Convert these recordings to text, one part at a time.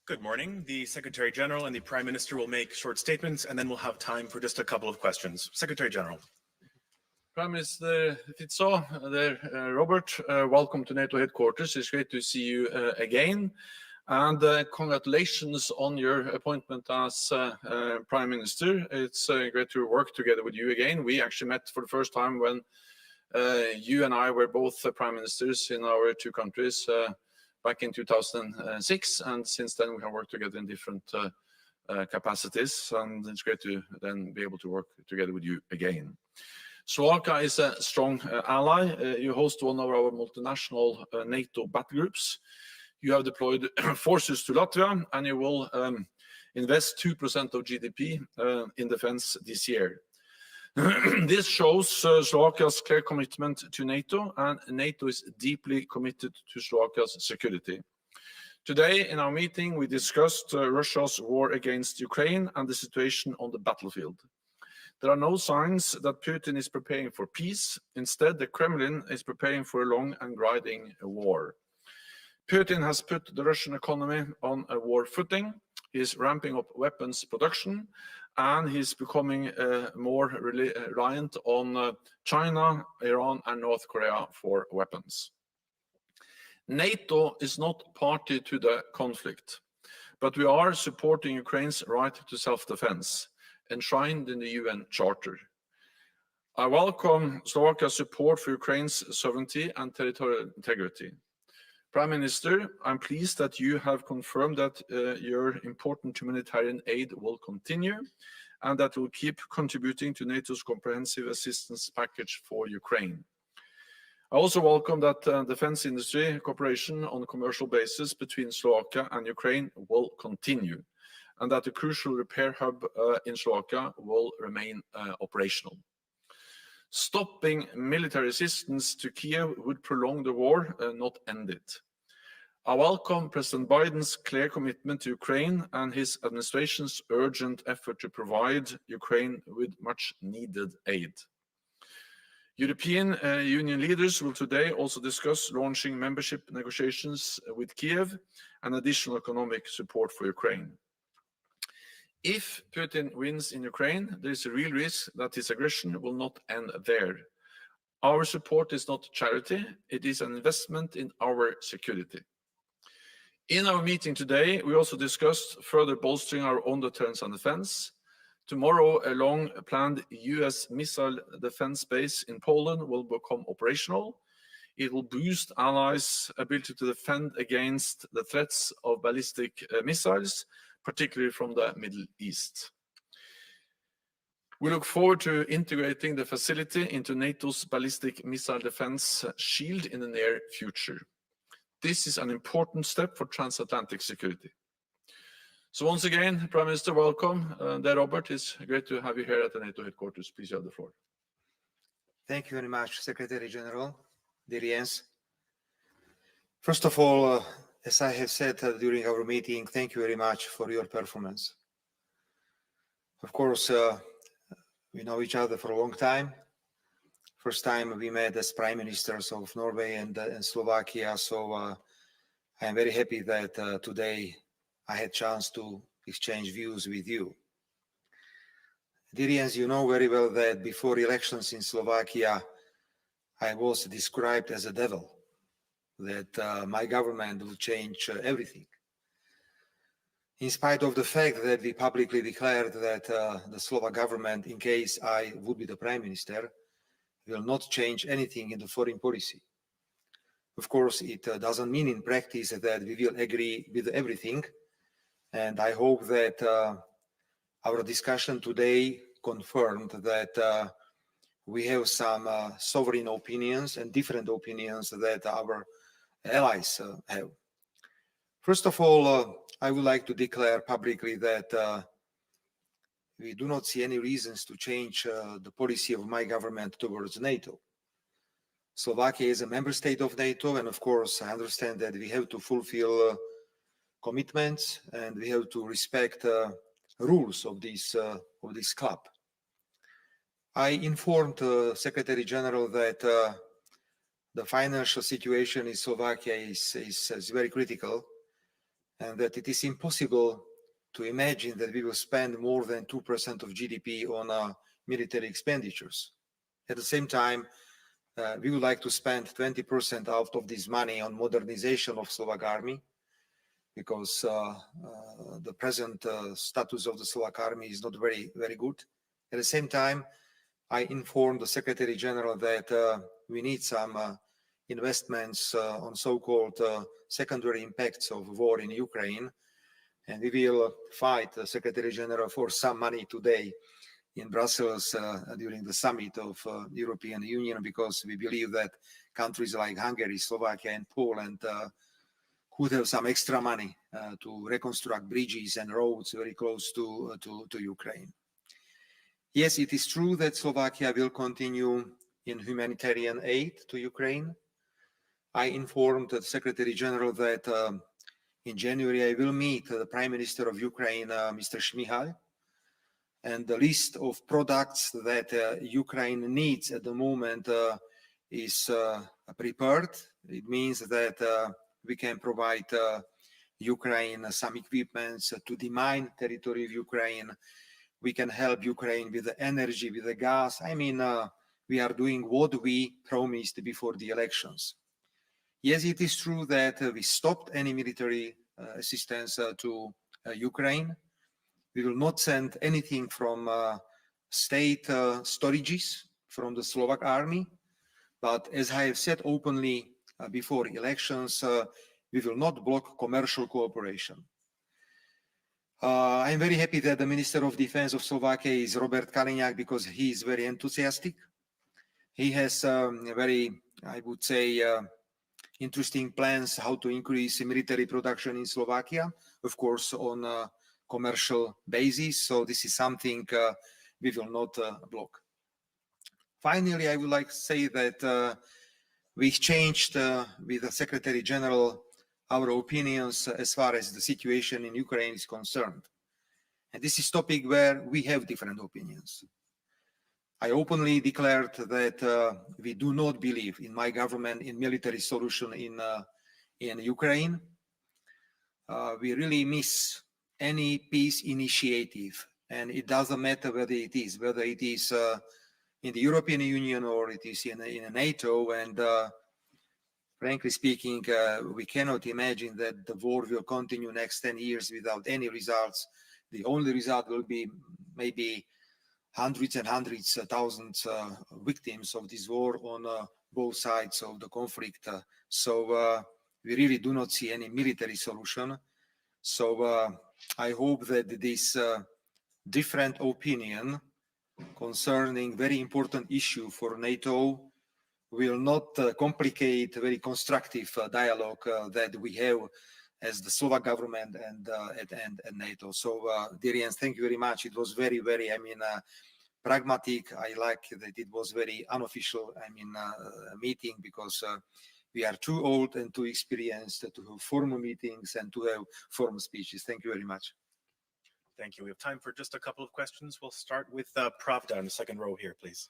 Good morning. The Secretary General and the Prime Minister will make short statements, and then we'll have time for just a couple of questions. Secretary General. Prime Minister Fico, Robert, welcome to NATO headquarters. It's great to see you again. And congratulations on your appointment as Prime Minister. It's great to work together with you again. We actually met for the first time when you and I were both Prime Ministers in our two countries back in 2006. And since then, we have worked together in different capacities. And it's great to then be able to work together with you again. Slovakia is a strong ally. You host one of our multinational NATO battle groups. You have deployed forces to Latvia, and you will invest 2% of GDP in defense this year. This shows Slovakia's clear commitment to NATO, and NATO is deeply committed to Slovakia's security. Today, in our meeting, we discussed Russia's war against Ukraine and the situation on the battlefield. There are no signs that Putin is preparing for peace. Instead, the Kremlin is preparing for a long and grinding war. Putin has put the Russian economy on a war footing. He is ramping up weapons production, and he's becoming more reliant on China, Iran, and North Korea for weapons. NATO is not party to the conflict, but we are supporting Ukraine's right to self-defense, enshrined in the UN Charter. I welcome Slovakia's support for Ukraine's sovereignty and territorial integrity. Prime Minister, I'm pleased that you have confirmed that your important humanitarian aid will continue and that will keep contributing to NATO's comprehensive assistance package for Ukraine. I also welcome that defense industry cooperation on a commercial basis between Slovakia and Ukraine will continue, and that the crucial repair hub in Slovakia will remain operational. Stopping military assistance to Kiev would prolong the war, not end it. I welcome President Biden's clear commitment to Ukraine and his administration's urgent effort to provide Ukraine with much needed aid. European Union leaders will today also discuss launching membership negotiations with Kiev and additional economic support for Ukraine. If Putin wins in Ukraine, there is a real risk that his aggression will not end there. Our support is not charity, it is an investment in our security. In our meeting today, we also discussed further bolstering our own deterrence and defense. Tomorrow, a long-planned US missile defense base in Poland will become operational. It will boost allies' ability to defend against the threats of ballistic missiles, particularly from the Middle East. We look forward to integrating the facility into NATO's ballistic missile defense shield in the near future. This is an important step for transatlantic security. So once again, Prime Minister, welcome. Robert, it's great to have you here at the NATO headquarters. Please have the floor. Thank you very much, Secretary General, dear Jens. First of all, as I have said during our meeting, thank you very much for your performance. Of course, we know each other for a long time. First time we met as Prime Ministers of Norway and Slovakia, so I am very happy that today I had a chance to exchange views with you. Dear Jens, you know very well that before elections in Slovakia, I was described as a devil, that my government will change everything. In spite of the fact that we publicly declared that the Slovak government, in case I would be the Prime Minister, will not change anything in the foreign policy. Of course, it doesn't mean in practice that we will agree with everything. And I hope that our discussion today confirmed that we have some sovereign opinions and different opinions that our allies have. First of all, I would like to declare publicly that we do not see any reasons to change the policy of my government towards NATO. Slovakia is a member state of NATO, and of course, I understand that we have to fulfill commitments and we have to respect rules of this club. I informed Secretary General that the financial situation in Slovakia is very critical, and that it is impossible to imagine that we will spend more than 2% of GDP on military expenditures. At the same time, we would like to spend 20% out of this money on modernization of Slovak army, because the present status of the Slovak army is not very good. At the same time, I informed the Secretary General that we need some investments on so-called secondary impacts of war in Ukraine, and we will fight the Secretary General for some money today in Brussels during the summit of European Union, because we believe that countries like Hungary, Slovakia, and Poland could have some extra money to reconstruct bridges and roads very close to Ukraine. Yes, it is true that Slovakia will continue in humanitarian aid to Ukraine. I informed the Secretary General that in January I will meet the Prime Minister of Ukraine, Mr. Šmyhal, and the list of products that Ukraine needs at the moment is prepared. It means that we can provide Ukraine some equipment to demine territory of Ukraine. We can help Ukraine with the energy, with the gas. I mean, we are doing what we promised before the elections. Yes, it is true that we stopped any military assistance to Ukraine. We will not send anything from state storages from the Slovak army. But as I have said openly before elections, we will not block commercial cooperation. I'm very happy that the Minister of Defense of Slovakia is Robert Kaliňák, because he is very enthusiastic. He has very, I would say, interesting plans how to increase military production in Slovakia, of course, on a commercial basis. So this is something we will not block. Finally, I would like to say that we exchanged with the Secretary General our opinions as far as the situation in Ukraine is concerned. And this is a topic where we have different opinions. I openly declared that we do not believe in my government in military solution in Ukraine. We really miss any peace initiative, and it doesn't matter whether it is in the European Union or it is in NATO. And frankly speaking, we cannot imagine that the war will continue next 10 years without any results. The only result will be maybe hundreds and hundreds of thousands victims of this war on both sides of the conflict. So we really do not see any military solution. So I hope that this different opinion concerning very important issue for NATO will not complicate very constructive dialogue that we have as the Slovak government and NATO. So, dear Jens, thank you very much. It was very, very, pragmatic. I like that it was very unofficial, meeting, because we are too old and too experienced to have formal meetings and to have formal speeches. Thank you very much. Thank you. We have time for just a couple of questions. We'll start with Pravda in the second row here, please.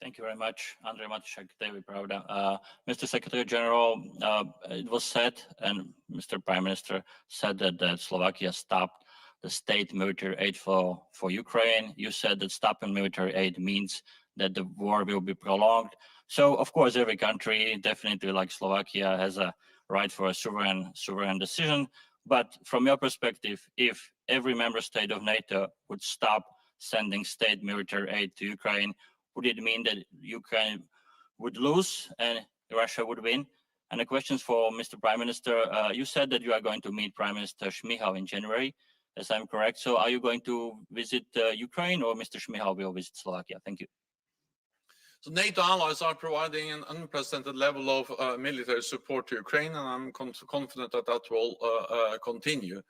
Thank you very much, Andrej Matušek, David Pravda. Mr. Secretary General, it was said, and Mr. Prime Minister said that Slovakia stopped the state military aid for Ukraine. You said that stopping military aid means that the war will be prolonged. So, of course, every country, definitely like Slovakia, has a right for a sovereign decision. But from your perspective, if every member state of NATO would stop sending state military aid to Ukraine, would it mean that Ukraine would lose and Russia would win? And the questions for Mr. Prime Minister, you said that you are going to meet Prime Minister Šmyhal in January, as I'm correct. So are you going to visit Ukraine, or Mr. Šmyhal will visit Slovakia? Thank you. So NATO allies are providing an unprecedented level of military support to Ukraine, and I'm confident that that will continue.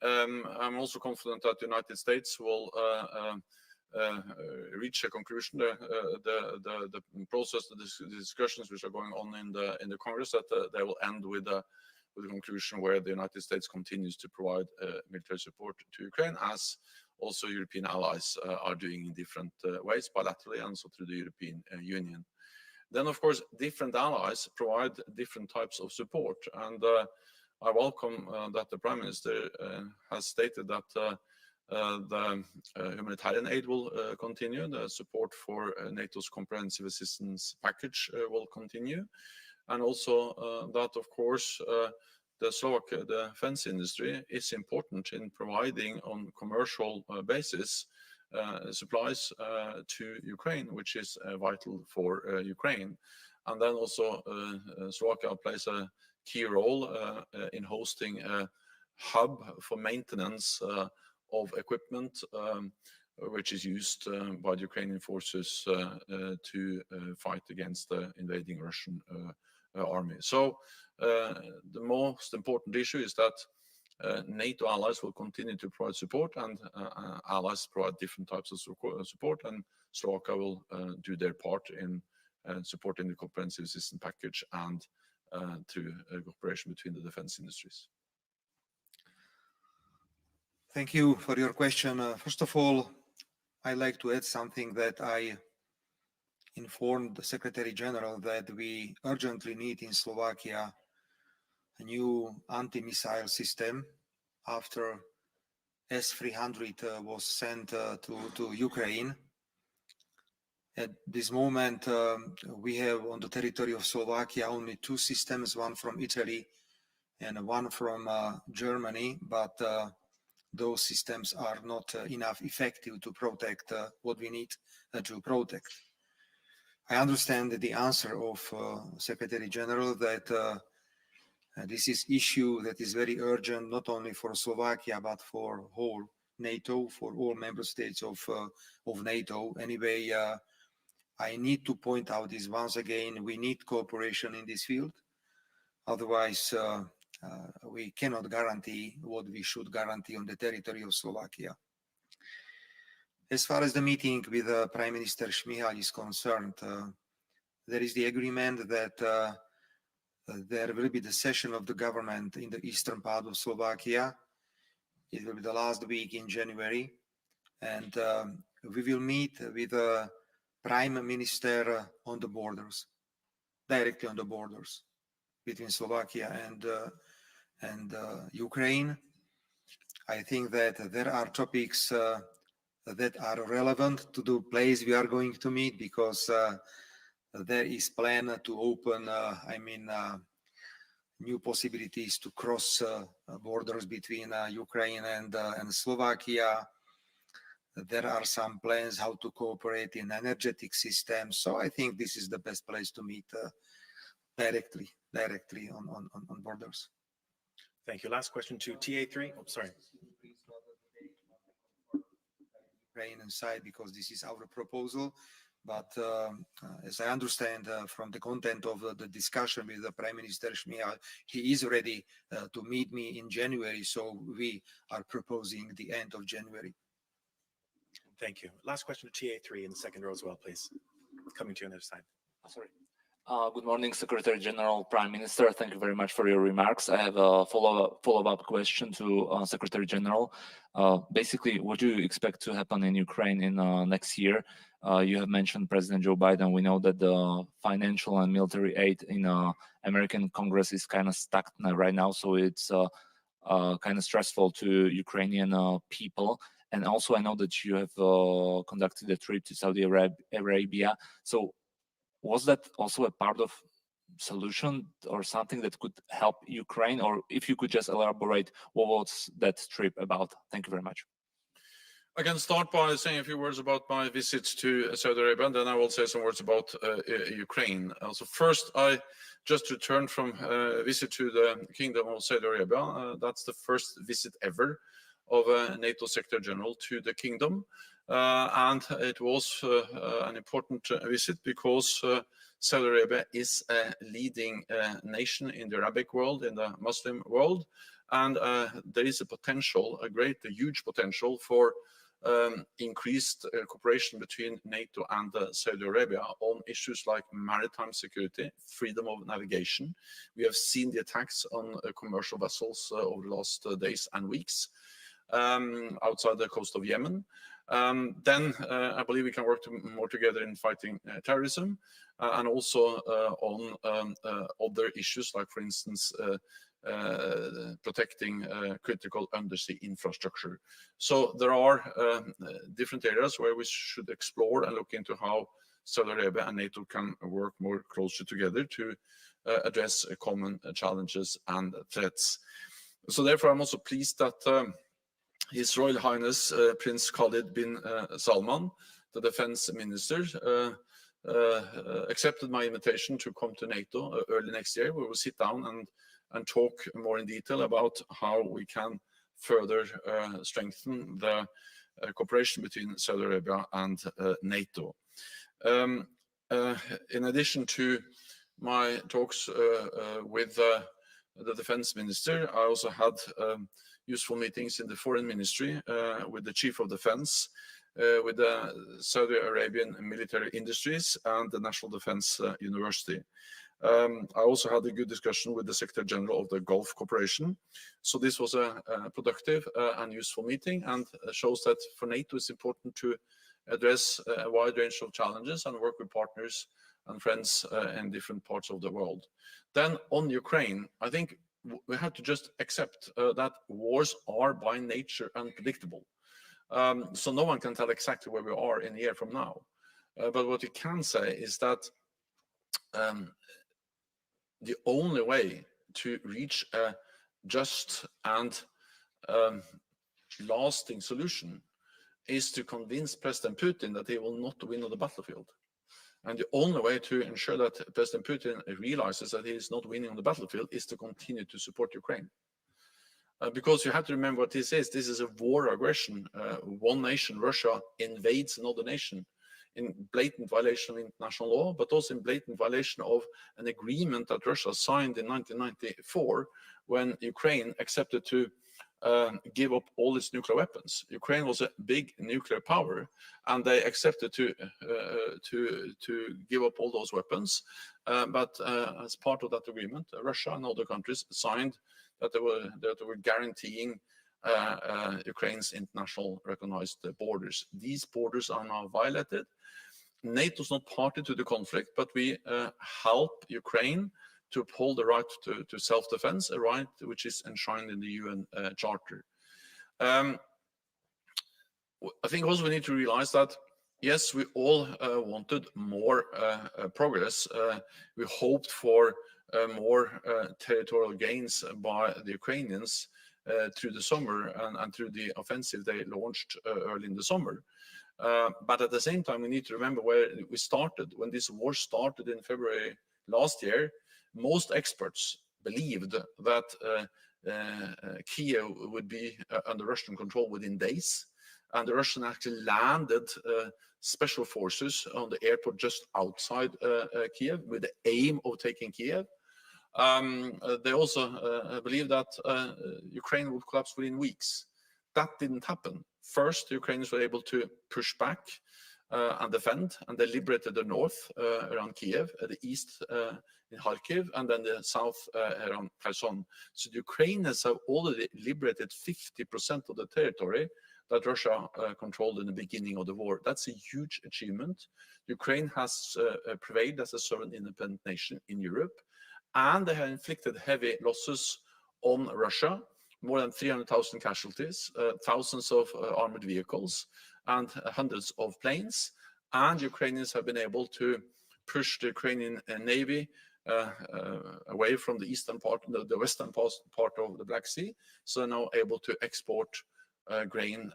I'm also confident that the United States will reach a conclusion. The process, the discussions which are going on in the Congress, that they will end with a conclusion where the United States continues to provide military support to Ukraine, as also European allies are doing in different ways, bilaterally and also through the European Union. Then, of course, different allies provide different types of support. And I welcome that the Prime Minister has stated that the humanitarian aid will continue, the support for NATO's comprehensive assistance package will continue, and also that, of course, the Slovak defense industry is important in providing on commercial basis supplies to Ukraine, which is vital for Ukraine. And then also Slovakia plays a key role in hosting a hub for maintenance of equipment, which is used by the Ukrainian forces to fight against the invading Russian army. So the most important issue is that NATO allies will continue to provide support, and allies provide different types of support, and Slovakia will do their part in supporting the comprehensive assistance package and through cooperation between the defense industries. Thank you for your question. First of all, I'd like to add something that I informed the Secretary General that we urgently need in Slovakia a new anti-missile system after S-300 was sent to Ukraine. At this moment, we have on the territory of Slovakia only two systems, one from Italy and one from Germany, but those systems are not enough effective to protect what we need to protect. I understand the answer of Secretary General that this is issue that is very urgent, not only for Slovakia, but for whole NATO, for all member states of NATO. Anyway, I need to point out this once again, we need cooperation in this field. Otherwise, we cannot guarantee what we should guarantee on the territory of Slovakia. As far as the meeting with Prime Minister Šmihal is concerned, there is the agreement that there will be the session of the government in the eastern part of Slovakia. It will be the last week in January, and we will meet with the Prime Minister on the borders, directly on the borders between Slovakia and Ukraine. I think that there are topics that are relevant to the place we are going to meet, because there is plan to open, new possibilities to cross borders between Ukraine and Slovakia. There are some plans how to cooperate in energetic systems. So I think this is the best place to meet directly on borders. Thank you. Last question to TA3. Oh, sorry. Ukrainian side, because this is our proposal. But as I understand from the content of the discussion with the Prime Minister Šmihal, he is ready to meet me in January. So we are proposing the end of January. Thank you. Last question to TA3 in the second row as well, please. Coming to you on the other side. Sorry. Good morning, Secretary General, Prime Minister. Thank you very much for your remarks. I have a follow-up question to Secretary General. Basically, what do you expect to happen in Ukraine in next year? You have mentioned President Joe Biden. We know that the financial and military aid in American Congress is kind of stuck right now, so it's kind of stressful to Ukrainian people. And also, I know that you have conducted a trip to Saudi Arabia. So was that also a part of solution or something that could help Ukraine? Or if you could just elaborate, what was that trip about? Thank you very much. I can start by saying a few words about my visits to Saudi Arabia, and then I will say some words about Ukraine. So first, I just returned from a visit to the Kingdom of Saudi Arabia. That's the first visit ever of a NATO Secretary General to the Kingdom. And it was an important visit because Saudi Arabia is a leading nation in the Arabic world, in the Muslim world. And there is a potential, a huge potential for increased cooperation between NATO and Saudi Arabia on issues like maritime security, freedom of navigation. We have seen the attacks on commercial vessels over the last days and weeks. outside the coast of Yemen. Then I believe we can work more together in fighting terrorism and also on other issues, like, for instance, protecting critical undersea infrastructure. So there are different areas where we should explore and look into how Saudi Arabia and NATO can work more closely together to address common challenges and threats. So therefore, I'm also pleased that His Royal Highness Prince Khalid bin Salman, the defense minister, accepted my invitation to come to NATO early next year. We will sit down and talk more in detail about how we can further strengthen the cooperation between Saudi Arabia and NATO. In addition to my talks with the defense minister, I also had useful meetings in the foreign ministry with the chief of defense, with the Saudi Arabian military industries and the National Defense University. I also had a good discussion with the Secretary General of the Gulf Cooperation. So this was a productive and useful meeting, and shows that for NATO it's important to address a wide range of challenges and work with partners and friends in different parts of the world. Then on Ukraine, I think we have to just accept that wars are by nature unpredictable. So no one can tell exactly where we are in a year from now. But what we can say is that the only way to reach a just and lasting solution is to convince President Putin that he will not win on the battlefield. And the only way to ensure that President Putin realizes that he is not winning on the battlefield is to continue to support Ukraine. Because you have to remember what this is. This is a war aggression. One nation, Russia, invades another nation in blatant violation of international law, but also in blatant violation of an agreement that Russia signed in 1994 when Ukraine accepted to give up all its nuclear weapons. Ukraine was a big nuclear power, and they accepted to give up all those weapons. But as part of that agreement, Russia and other countries signed that they were guaranteeing Ukraine's international recognized borders. These borders are now violated. NATO is not party to the conflict, but we help Ukraine to uphold the right to self-defense, a right which is enshrined in the UN Charter. I think also we need to realize that, yes, we all wanted more progress. We hoped for more territorial gains by the Ukrainians through the summer and through the offensive they launched early in the summer. But at the same time, we need to remember where we started. When this war started in February last year, most experts believed that Kiev would be under Russian control within days. And the Russians actually landed special forces on the airport just outside Kiev with the aim of taking Kiev. They also believed that Ukraine would collapse within weeks. That didn't happen. First, the Ukrainians were able to push back and defend, and they liberated the north around Kiev, the east in Kharkiv, and then the south around Kherson. So the Ukrainians have already liberated 50% of the territory that Russia controlled in the beginning of the war. That's a huge achievement. Ukraine has prevailed as a sovereign independent nation in Europe, and they have inflicted heavy losses on Russia, more than 300,000 casualties, thousands of armored vehicles, and hundreds of planes. And Ukrainians have been able to push the Ukrainian Navy away from the eastern part, the western part of the Black Sea, so they're now able to export grain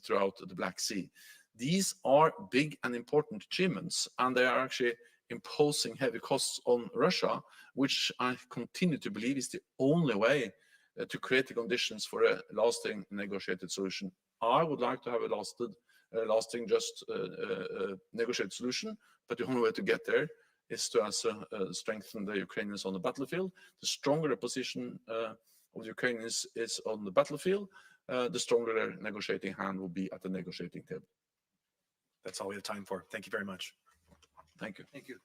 throughout the Black Sea. These are big and important achievements, and they are actually imposing heavy costs on Russia, which I continue to believe is the only way to create the conditions for a lasting negotiated solution. I would like to have a lasting, just negotiated solution, but the only way to get there is to strengthen the Ukrainians on the battlefield. The stronger the position of the Ukrainians is on the battlefield, the stronger their negotiating hand will be at the negotiating table. That's all we have time for. Thank you very much. Thank you. Thank you.